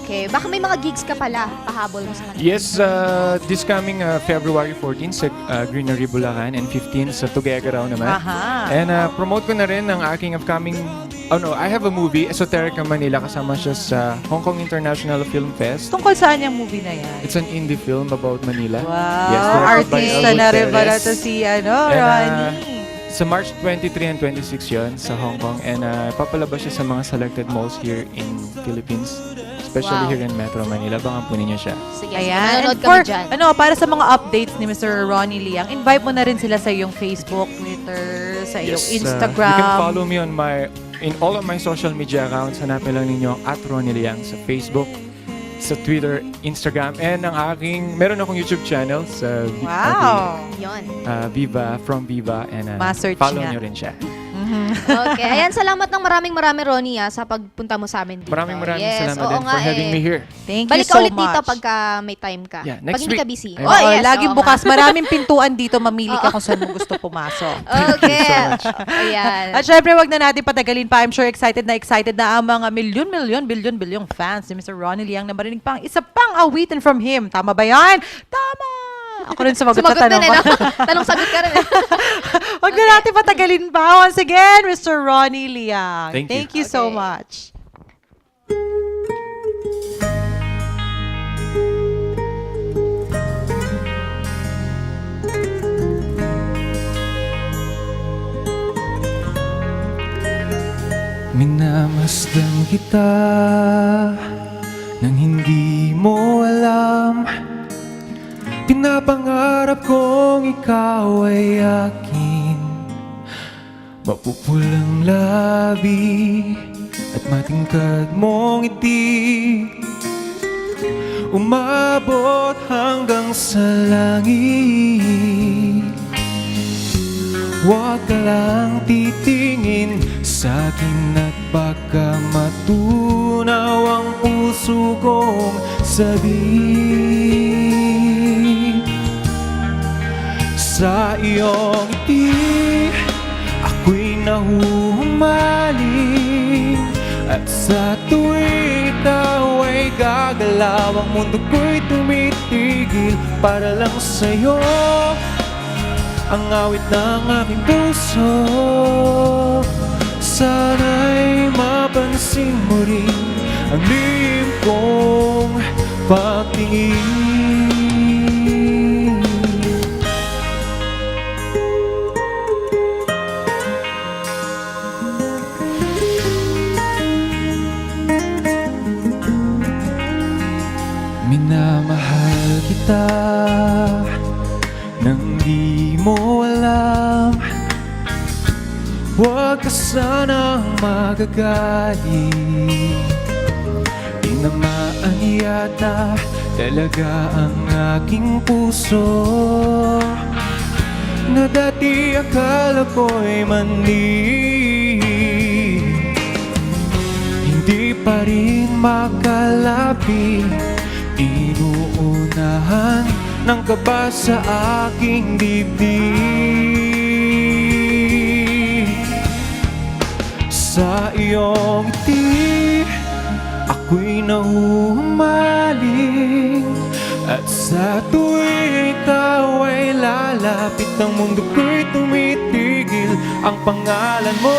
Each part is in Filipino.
Okay. Baka may mga gigs ka pala, pahabol mo sa kanila. Yes, this coming February 14 sa Greenery Bulacan and 15 sa Tuguegarao naman. Aha. And promote ko na rin ang aking upcoming, I have a movie, Esoterica Manila, kasama siya sa Hong Kong International Film Fest. Tungkol saan yung movie na yan? It's an indie film about Manila. Wow. Yes, directed by Artista Elwood na rin pala Perez. to si And, Ronnie. Sa March 23 and 26 yon sa Hong Kong. And papalabas siya sa mga selected malls here in Philippines. Especially Wow. here in Metro Manila. Baka po ninyo siya. Sige, Ayan. manonood And kami for, dyan. para sa mga updates ni Mr. Ronnie Liang, invite mo na rin sila sa iyong Facebook, Twitter, sa iyong Instagram. You can follow me on in all of my social media accounts. Hanapin lang ninyo @Ronnie Liang sa Facebook, sa Twitter, Instagram, and meron akong YouTube channel sa Wow. Yun. Viva, from Viva, and Ma-search follow nga. nyo rin siya. Okay. Ayan, salamat ng maraming Ronnie sa pagpunta mo sa amin dito. Maraming yes, salamat oo din nga for having me here. Thank Balik you ka so ulit much. dito pagka may time ka. Yeah, Pag next hindi ka week. busy. Ayun. Oh, yes, laging oo bukas. nga. Maraming pintuan dito. Mamili ka kung saan mo gusto pumasok. Okay. Ayan. At syempre, wag na natin patagalin pa. I'm sure excited na ang mga billion fans ni Mr. Ronnie Liang na marinig pang isa pang awitin from him. Tama ba yan? Tama! Ako rin sumagot sa tanong din, ko. Tanong-sagot ka rin. Wag na natin patagalin pa. Once again, Mr. Ronnie Liang. Thank you you. so Okay. much. Minamasdan kita nang hindi mo alam. Pinapangarap kong ikaw ay akin. Mapupulang labi at matingkad mong ngiti, umabot hanggang sa langit. Huwag ka lang titingin sa'kin at baka matunaw ang puso kong sabihin. Sa iyong ngiti, ako'y nahuhumaling. At sa tuwing ikaw ay gagalaw, ang mundo ko'y tumitigil para lang sa'yo. Ang awit ng aking puso, sana'y mapansin mo rin ang lihim kong pagtingin. Minamahal kita nang di mo alam. Huwag ka sanang magagalit. Tinamaan yata talaga ang aking puso, na dati akala ko'y mali. Hindi pa rin makalapit, inuunahan ng kaba sa aking dibdib. Sa iyong ngiti, ako'y nahuhumaling. At sa tuwing ikaw ay lalapit, ang mundo ko'y tumitigil. Ang pangalan mo,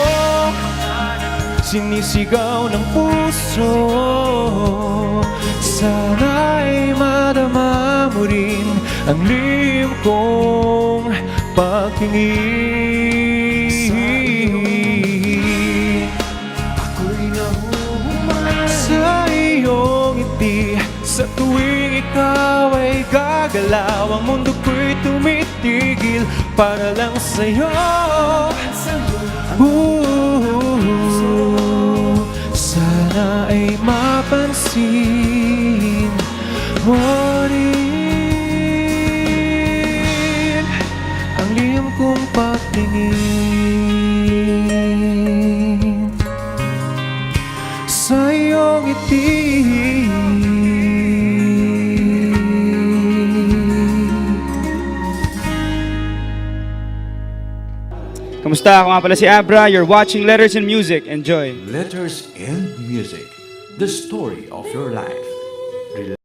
sinisigaw ng puso. Sana'y madama mo rin ang lihim kong pagtingin. Ako'y nahuhumaling sa iyong ngiti. Sa tuwing ikaw ay gagalaw, ang mundo ko'y tumitigil para lang sa'yo. Sana ay mapansin mo rin ang lihim kong pagtingin sa iyong ngiti. Kamusta? Ako nga pala si Abra. You're watching Letters and Music. Enjoy. Letters and Music, the story of your life. Relax.